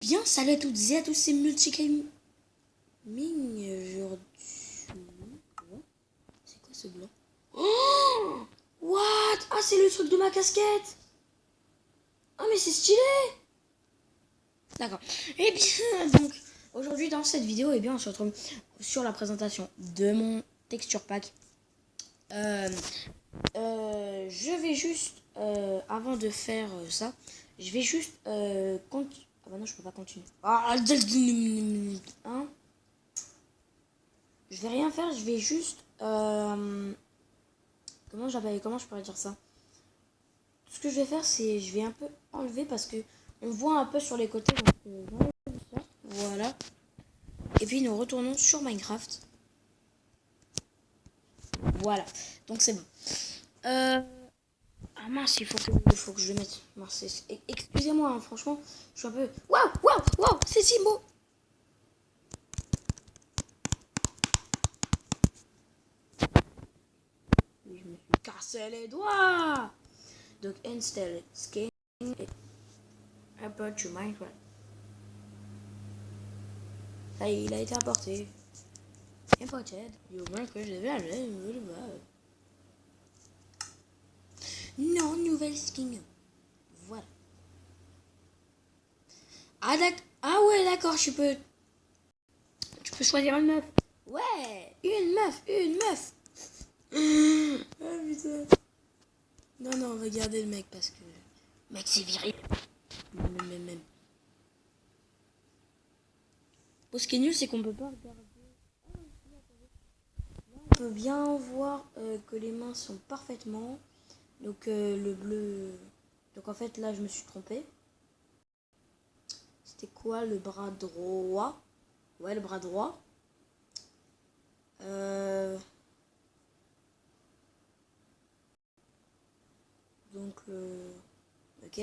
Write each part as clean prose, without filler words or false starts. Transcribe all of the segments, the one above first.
Bien, salut à toutes et à tous, c'est Multigaming aujourd'hui. C'est quoi ce blanc? Oh, what? Ah, c'est le truc de ma casquette. Ah, mais c'est stylé. D'accord. Et bien, donc, aujourd'hui dans cette vidéo, on se retrouve sur la présentation de mon texture pack. Je vais juste, avant de faire ça, je vais juste ah bah non, je peux pas continuer. Ah, hein? Je vais rien faire, je vais juste comment je pourrais dire ça? Ce que je vais faire, c'est je vais un peu enlever parce que on voit un peu sur les côtés, donc j'enlève ça. Voilà. Et puis nous retournons sur Minecraft. Voilà. Donc c'est bon. Ah mince, il faut que je le mette. Mince, excusez-moi, hein, franchement, je suis un peu. Waouh, waouh, waouh, c'est si beau. Je me suis cassé les doigts. Donc install skin et import to Minecraft. Ça y est, il a été apporté. Imported. You work que je vais. Non, nouvelle skin. Voilà. Ah, ah ouais, d'accord, tu peux choisir une meuf. Ouais, une meuf, une meuf. Ah putain. Non, non, on va garder le mec parce que... Mec, c'est viril. Même. Bon, ce qui est nul, c'est qu'on peut pas regarder. On peut bien voir que les mains sont parfaitement. Donc le bleu... Donc en fait, là, je me suis trompée. C'était quoi le bras droit? Ouais, le bras droit. Donc, ok.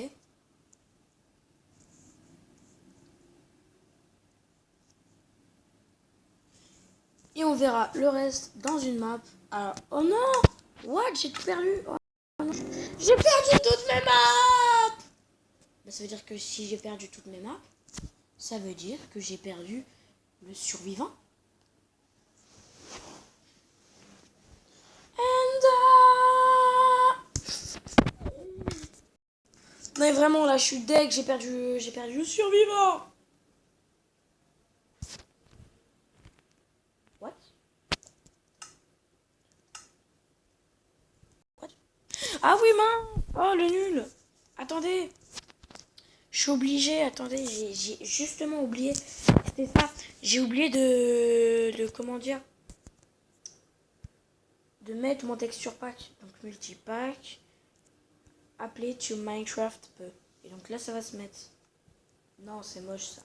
Et on verra le reste dans une map. Alors, oh non! What? J'ai tout perdu! Oh non. J'ai perdu toutes mes maps! Bah, ça veut dire que si j'ai perdu toutes mes maps, ça veut dire que j'ai perdu le survivant. Mais vraiment, là, je suis deg, j'ai perdu le survivant! What? What? Ah oui, mince! Oh, le nul! Attendez! Je suis obligée, attendez, j'ai justement oublié. C'était ça. J'ai oublié comment dire, de mettre mon texture pack. Donc multipack, appelé to Minecraft peu. Et donc là, ça va se mettre. Non, c'est moche ça.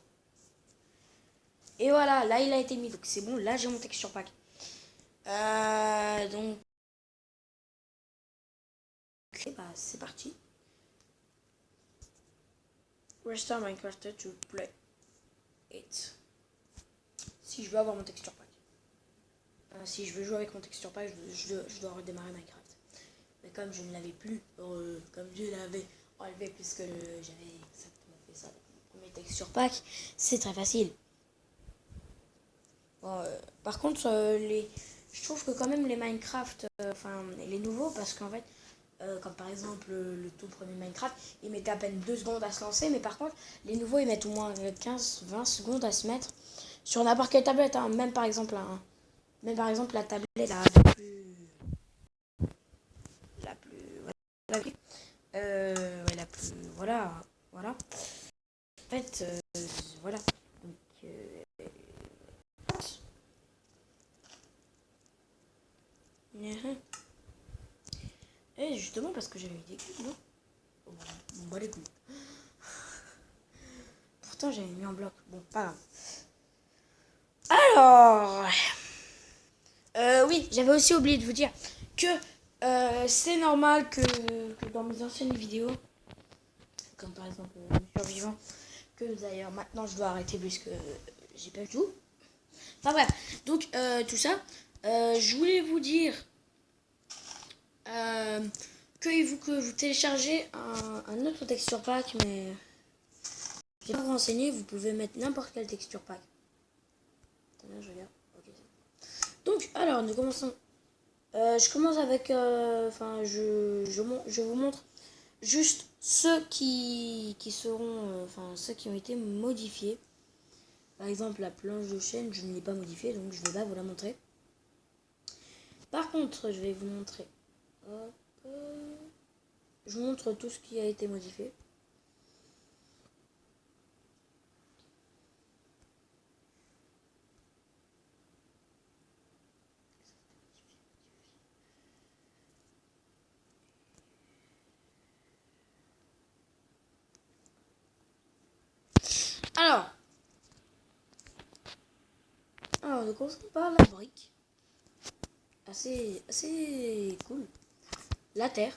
Et voilà, là, il a été mis. Donc c'est bon, là, j'ai mon texture pack. Donc, bah, c'est parti. Restore Minecraft to play it. Si je veux avoir mon texture pack. Si je veux jouer avec mon texture pack, je dois redémarrer Minecraft. Mais comme je ne l'avais plus, comme je l'avais enlevé puisque j'avais exactement fait ça avec mon premier texture pack, c'est très facile. Bon, par contre, je trouve que quand même les Minecraft, les nouveaux, parce qu'en fait, comme par exemple le tout premier Minecraft, ils mettaient à peine 2 secondes à se lancer, mais par contre, les nouveaux, ils mettent au moins 15-20 secondes à se mettre sur n'importe quelle tablette, hein. Même par exemple la tablette la plus, la plus, voilà. En fait, voilà. Donc, et justement parce que j'avais eu des cubes, non? Oh, bon, bah les couilles. Pourtant j'avais mis en bloc. Bon, pas grave. Alors, oui, j'avais aussi oublié de vous dire que c'est normal que dans mes anciennes vidéos, comme par exemple le survivant, que d'ailleurs maintenant je dois arrêter puisque j'ai pas tout. Enfin bref, donc tout ça, je voulais vous dire que vous téléchargez un autre texture pack, mais Je vais vous renseigner, vous pouvez mettre n'importe quelle texture pack. Attendez, je regarde. Ok. Donc, alors, nous commençons. Je commence avec. Enfin, je vous montre juste ceux qui seront. Enfin, ceux qui ont été modifiés. Par exemple, la planche de chaîne, je ne l'ai pas modifiée, donc je ne vais pas vous la montrer. Par contre, je vais vous montrer. Hop, je vous montre tout ce qui a été modifié. Alors, nous commençons par la brique. Assez cool. La terre.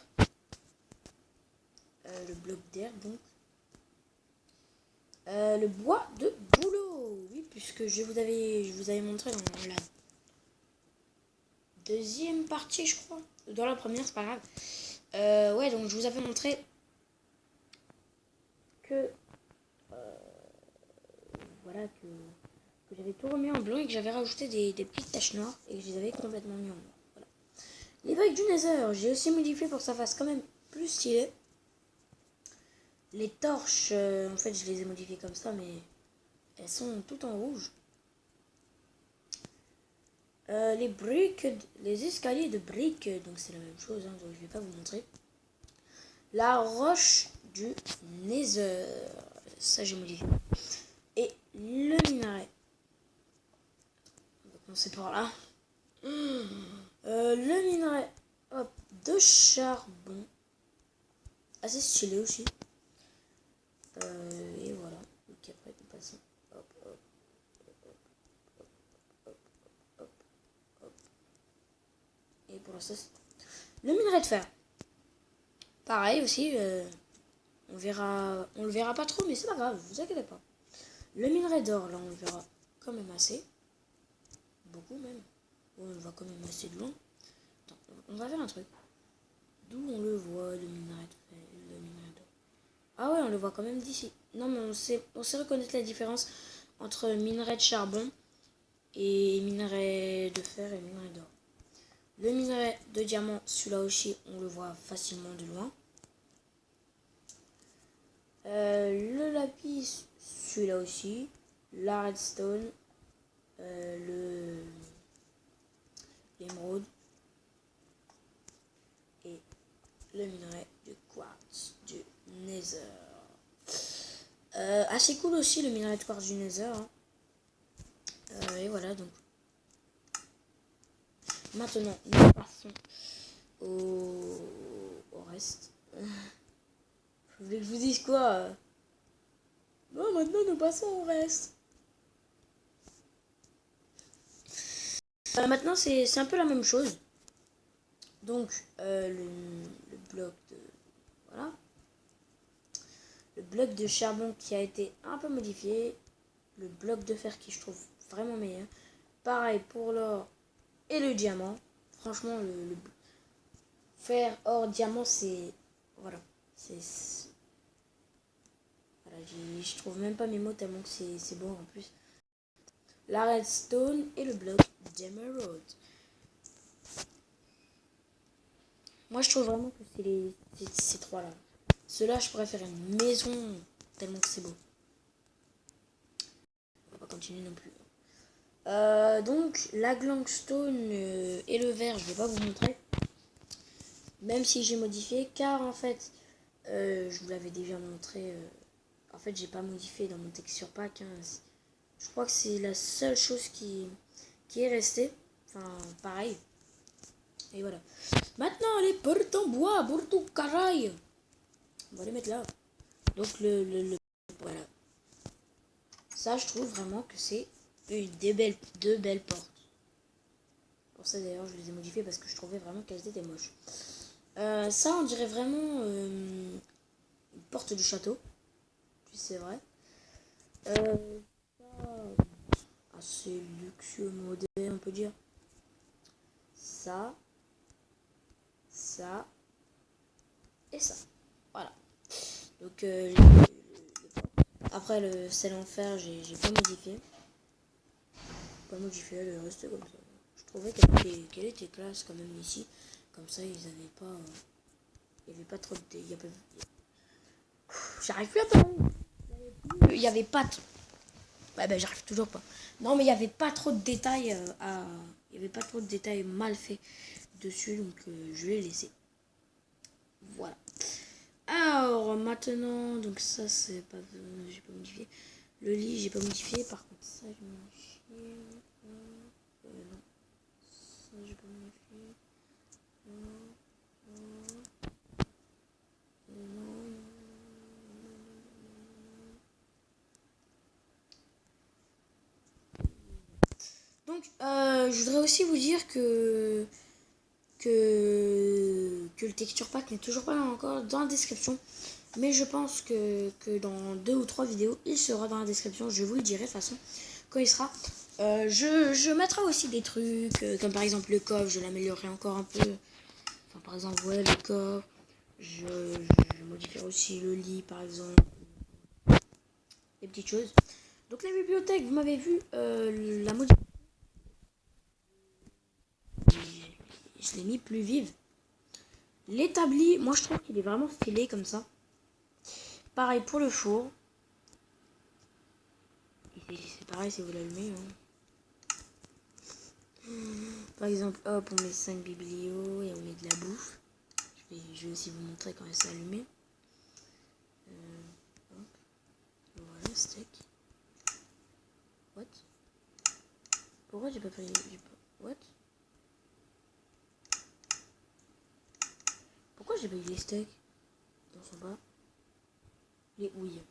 Le bloc d'air, donc. Le bois de boulot. Oui, puisque je vous avais montré dans la deuxième partie, je crois. Dans la première, c'est pas grave. Ouais, donc je vous avais montré que voilà que j'avais tout remis en blanc et que j'avais rajouté des petites taches noires et que je les avais complètement mis en blanc. Voilà. Les briques du Nether, j'ai aussi modifié pour que ça fasse quand même plus stylé. Les torches, en fait, je les ai modifiées comme ça, mais elles sont toutes en rouge. Les briques, les escaliers de briques, donc c'est la même chose, hein, donc je vais pas vous montrer. La roche du Nether, ça j'ai modifié. Et le minerai. On va commencer par là. Le minerai, hop, de charbon, assez stylé aussi. Et voilà. Donc après nous passons. Hop, hop, hop, hop, hop, hop, hop. Et pour l'instant, le minerai de fer. Pareil aussi. On le verra pas trop, mais c'est pas grave, vous inquiétez pas. Le minerai d'or, là, on le verra quand même assez. Beaucoup même. On le voit quand même assez de loin. Attends, on va faire un truc. D'où on le voit, le minerai de fer, le minerai d'or. Ah ouais, on le voit quand même d'ici. Non, mais on sait reconnaître la différence entre minerai de charbon et minerai de fer et minerai d'or. Le minerai de diamant, celui-là aussi, on le voit facilement de loin. Le lapis, celui-là aussi. La redstone, l'émeraude et le minerai de quartz du Nether. Assez cool aussi le minerai de quartz du Nether. Hein. Et voilà donc. Maintenant, nous passons au reste. Vous voulez que je vous dise quoi? Bon, maintenant nous passons au reste. Maintenant, c'est un peu la même chose. Donc, le bloc de... Voilà. Le bloc de charbon qui a été un peu modifié. Le bloc de fer qui je trouve vraiment meilleur. Pareil pour l'or et le diamant. Franchement, le fer, or, diamant, c'est... Voilà. Voilà, je trouve même pas mes mots tellement que c'est beau en plus. La redstone et le bloc d'emerald. Moi, je trouve vraiment que c'est ces trois-là. Ceux-là, je pourrais faire une maison tellement que c'est beau. On va pas continuer non plus. Donc, la gangstone et le verre, je vais pas vous montrer. Même si j'ai modifié, car en fait, je vous l'avais déjà montré. En fait, j'ai pas modifié dans mon texture pack. Hein. Je crois que c'est la seule chose qui est restée. Enfin, pareil. Et voilà. Maintenant, les portes en bois, pour tout caraille. On va les mettre là. Donc, voilà. Ça, je trouve vraiment que c'est deux belles portes. Pour ça, d'ailleurs, je les ai modifiées parce que je trouvais vraiment qu'elles étaient moches. Ça, on dirait vraiment une porte du château. Puis c'est vrai. Ça, assez luxueux, moderne, on peut dire. Ça et ça. Voilà. Donc, Après, le sel en fer, j'ai pas modifié. Pas modifié, elle est restée comme ça. Je trouvais qu'elle était classe quand même ici. Comme ça, ils avaient pas... il y avait pas trop de... J'arrive plus à parler. Il y avait pas... Ouais, ben, j'arrive toujours pas. Non, mais il y avait pas trop de détails il y avait pas trop de détails mal faits dessus, donc je l'ai laissé. Voilà. Alors, maintenant, donc ça, c'est pas... j'ai pas modifié. Le lit, j'ai pas modifié. Par contre, ça, j'ai modifié. Non. Ça, j'ai pas modifié. Donc, je voudrais aussi vous dire que le texture pack n'est toujours pas encore dans la description. Mais je pense que dans 2 ou 3 vidéos, il sera dans la description. Je vous le dirai de toute façon quand il sera. Je mettrai aussi des trucs, comme par exemple le coffre, je l'améliorerai encore un peu. Enfin, par exemple, ouais, le coffre. Je modifierai aussi le lit, par exemple. Des petites choses. Donc la bibliothèque, vous m'avez vu, la modification. Je l'ai mis plus vive. L'établi, moi je trouve qu'il est vraiment stylé comme ça. Pareil pour le four. C'est pareil si vous l'allumez. Hein. Par exemple, hop, on met 5 biblios et on met de la bouffe. Je vais aussi vous montrer quand c'est allumé. Hop. Voilà, steak. What? Pourquoi j'ai pas pris... What? Pourquoi j'ai pas eu les steaks dans son bas? Les houilles.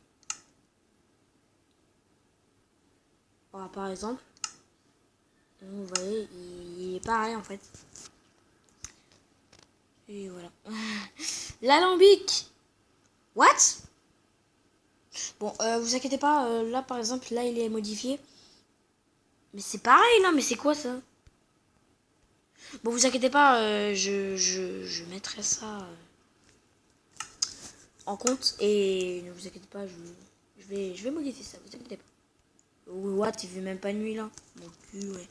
Alors, par exemple, vous voyez, il est pareil en fait. Et voilà. L'alambic. What? Bon, vous inquiétez pas, là par exemple, là il est modifié. Mais c'est pareil, non, mais c'est quoi ça? Bon, vous inquiétez pas, je mettrai ça en compte. Et ne vous inquiétez pas, je vais modifier ça, vous inquiétez pas. What, il fait même pas nuit là. Mon cul, ouais.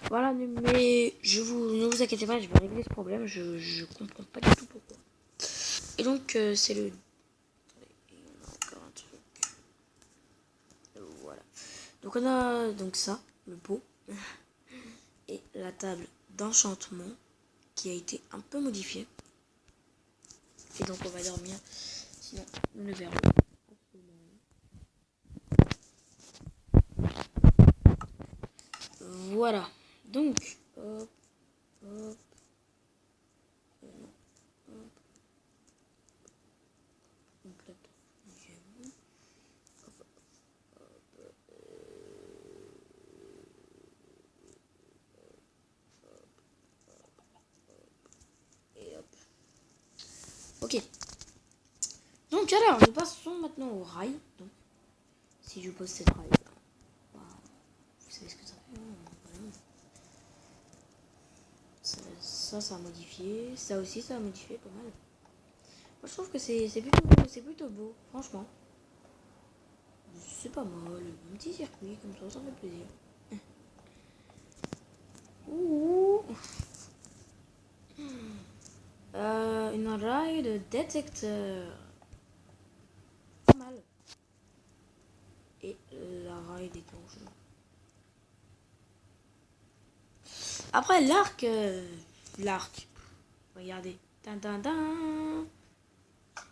Voilà, mais ne vous inquiétez pas, je vais régler ce problème. Je comprends pas du tout pourquoi. Et donc, c'est le... on a encore un truc. Voilà. Donc, on a donc ça, le pot. Et la table d'enchantement qui a été un peu modifiée. Et donc, on va dormir. Sinon, nous ne verrons voilà. Donc, hop, hop. Donc là, et hop. Ok. Donc alors, nous passons maintenant au rail. Donc, si je pose cette rail, bah, vous savez ce que ça fait. Voilà. Ça a modifié. Ça aussi, ça a modifié pas mal. Moi, je trouve que c'est plutôt beau, franchement. C'est pas mal. Un petit circuit comme ça fait plaisir. Ouh. Une rail de détecteur. Pas mal. Et la rail déclenche. Après, l'arc. Regardez.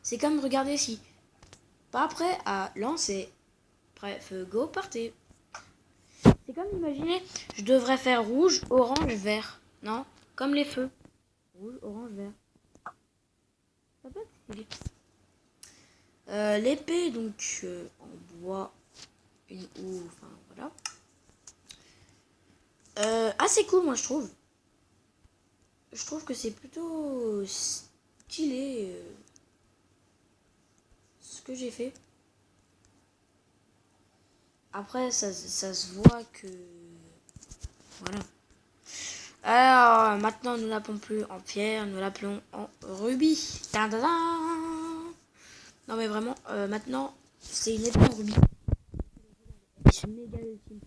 C'est comme, regardez ici. Pas prêt à lancer. Bref, go, partez. C'est comme, imaginez, je devrais faire rouge, orange, vert. Non? Comme les feux. Rouge, orange, vert. Ça peut être stylé. L'épée, donc, en bois, une houe, enfin, voilà. Assez cool, moi, je trouve. Je trouve que c'est plutôt stylé ce que j'ai fait. Après, ça se voit que... Voilà. Alors, maintenant, nous l'appelons plus en pierre, nous l'appelons en rubis. Non, mais vraiment, maintenant, C'est une épée en rubis. C'est méga ultime.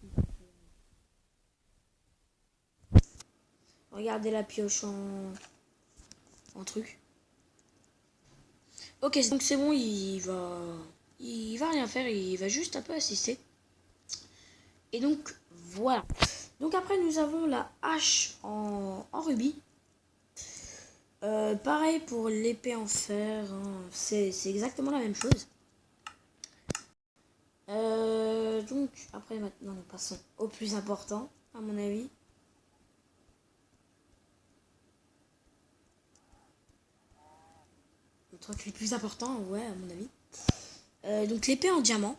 Regardez la pioche en truc. Ok, donc c'est bon, il va rien faire, il va juste un peu assister. Et donc voilà. Donc après nous avons la hache en rubis. Pareil pour l'épée en fer, hein. C'est exactement la même chose. Donc après maintenant nous passons au plus important à mon avis. Le truc le plus important, ouais, à mon avis. Donc l'épée en diamant.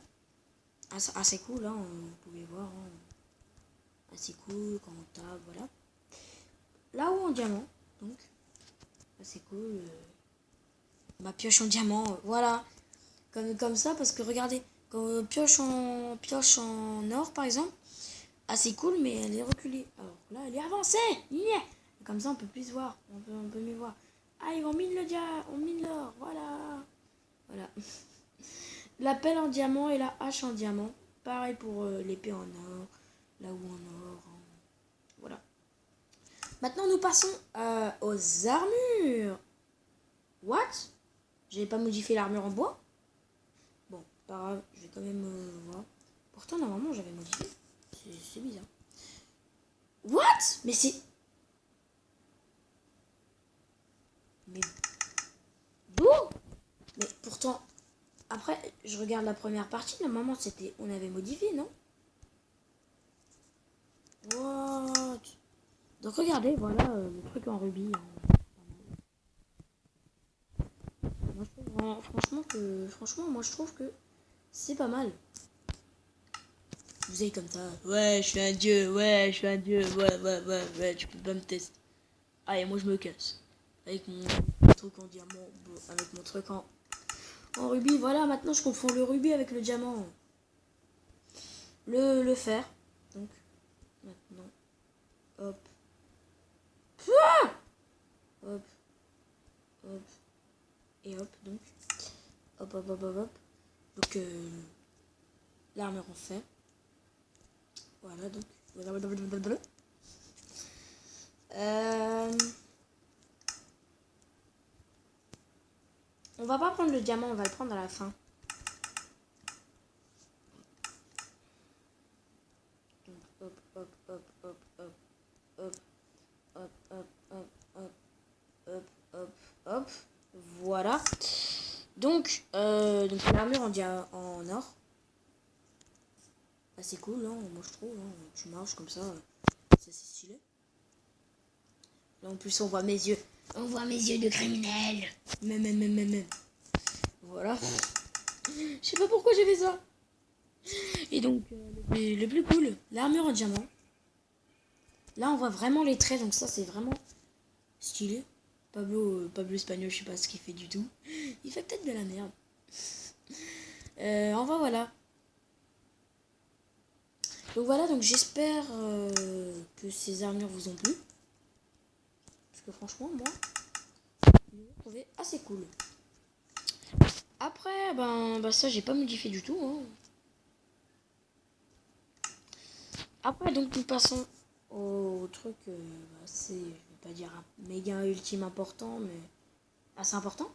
Assez cool, hein, vous pouvez voir. Hein. Assez cool quand on tape, voilà. Là où en diamant, donc. Assez cool. Ma pioche en diamant, voilà. Comme ça, parce que regardez, quand pioche en or par exemple, assez cool, mais elle est reculée. Alors là, elle est avancée. Yeah. Comme ça, on peut plus voir. On peut mieux voir. Ah, on mine le diamant, on mine l'or, voilà. Voilà. La pelle en diamant et la hache en diamant. Pareil pour l'épée en or, là où en or. Hein. Voilà. Maintenant, nous passons aux armures. What? J'avais pas modifié l'armure en bois? Bon, pas grave, je vais quand même voir. Pourtant, normalement, j'avais modifié. C'est bizarre. What? Mais c'est... Mais... D'où? Mais pourtant... Après, je regarde la première partie. Normalement, c'était... On avait modifié, non? What? Donc, regardez, voilà le truc en rubis. Hein. Moi, je trouve, franchement, moi, je trouve que c'est pas mal. Vous êtes comme ça. Ouais, je suis un dieu. Ouais, je suis un dieu. Ouais, tu peux pas me tester. Allez, moi je me casse. Avec mon truc en diamant, avec mon truc en rubis. Voilà, maintenant je confonds le rubis avec le diamant. Le fer. Donc, maintenant, hop. Hop, hop. Et hop, donc. Hop. Donc, l'armure en fer. Voilà, donc. On va pas prendre le diamant, on va le prendre à la fin. Donc, hop. Voilà. Donc l'armure en or. Assez cool, hein, moi je trouve. Hein. Tu marches comme ça, c'est assez stylé. Là en plus on voit mes yeux. On voit mes yeux de criminel. Même. Voilà. Je sais pas pourquoi j'ai fait ça. Et donc le plus cool, l'armure en diamant. Là on voit vraiment les traits, donc ça c'est vraiment stylé. Pablo espagnol, je sais pas ce qu'il fait du tout. Il fait peut-être de la merde. Enfin voilà. Donc voilà, donc j'espère que ces armures vous ont plu. Parce que franchement, moi, je l'ai trouvé assez cool. Après, ben ça, j'ai pas modifié du tout. Hein. Après, donc nous passons au truc assez, je vais pas dire méga ultime important, mais assez important.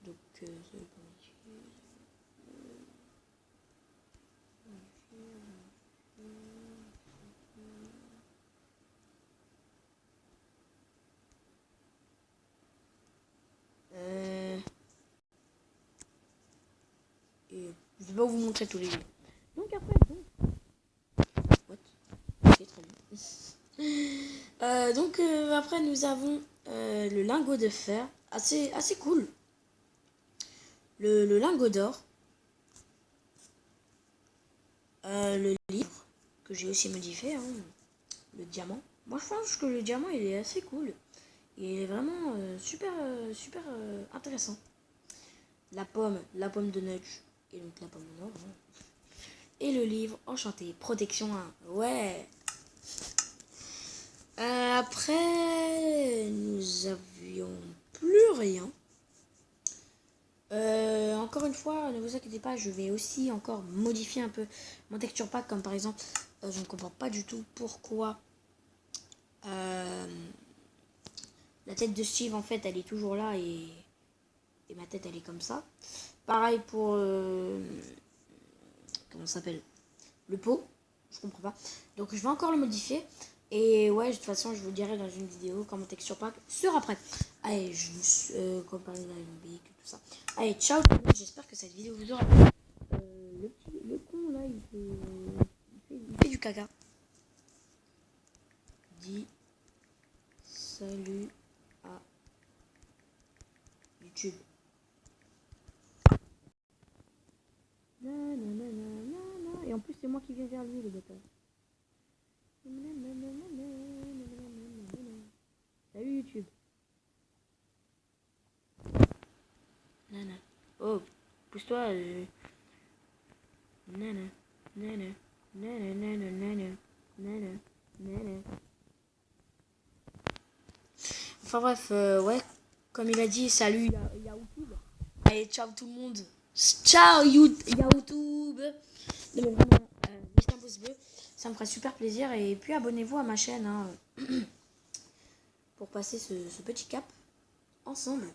Donc, et je vais pas vous montrer tous les lieux. Donc après, what? Ok, très bien. Donc après, nous avons le lingot de fer, assez cool. Le lingot d'or. Le livre, que j'ai aussi modifié, hein, le diamant. Moi, je pense que le diamant, il est assez cool. Il est vraiment super intéressant. La pomme de Nudge, et donc la pomme d'or. Hein. Et le livre Enchanté, Protection 1. Ouais. Après, nous avions plus rien. Encore une fois, ne vous inquiétez pas, je vais aussi encore modifier un peu mon texture pack, comme par exemple, je ne comprends pas du tout pourquoi la tête de Steve, en fait, elle est toujours là et ma tête, elle est comme ça. Pareil pour, comment ça s'appelle, le pot, je comprends pas. Donc, je vais encore le modifier. Et ouais, de toute façon, je vous dirai dans une vidéo quand mon texture pack sera prêt. Allez, je vous compare l'aérobic, tout ça. Allez, ciao tout le monde, j'espère que cette vidéo vous aura plu. Le con là, il fait du caca. Dis salut à YouTube. Et en plus, c'est moi qui vais vers lui, le bâtard. Salut YouTube. Nana. Oh, pousse-toi. Nana. Nana. Nana. Nana. Nana. Nana. Nana. Enfin bref, ouais. Comme il a dit, salut YouTube. Allez, ciao tout le monde. Ciao YouTube. Non mais vraiment, mettez un pouce bleu. Ça me ferait super plaisir. Et puis abonnez-vous à ma chaîne. Hein, pour passer ce petit cap ensemble.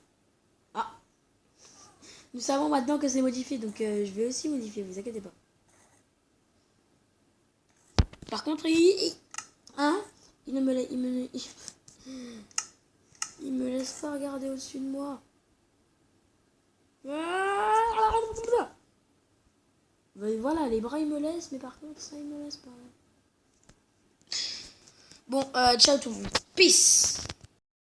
Ah, nous savons maintenant que c'est modifié, donc je vais aussi modifier, vous inquiétez pas. Par contre, il ne me laisse pas regarder au-dessus de moi. Voilà, les bras ils me laissent, mais par contre ça il me laisse pas. Bon, ciao tout le monde. Peace.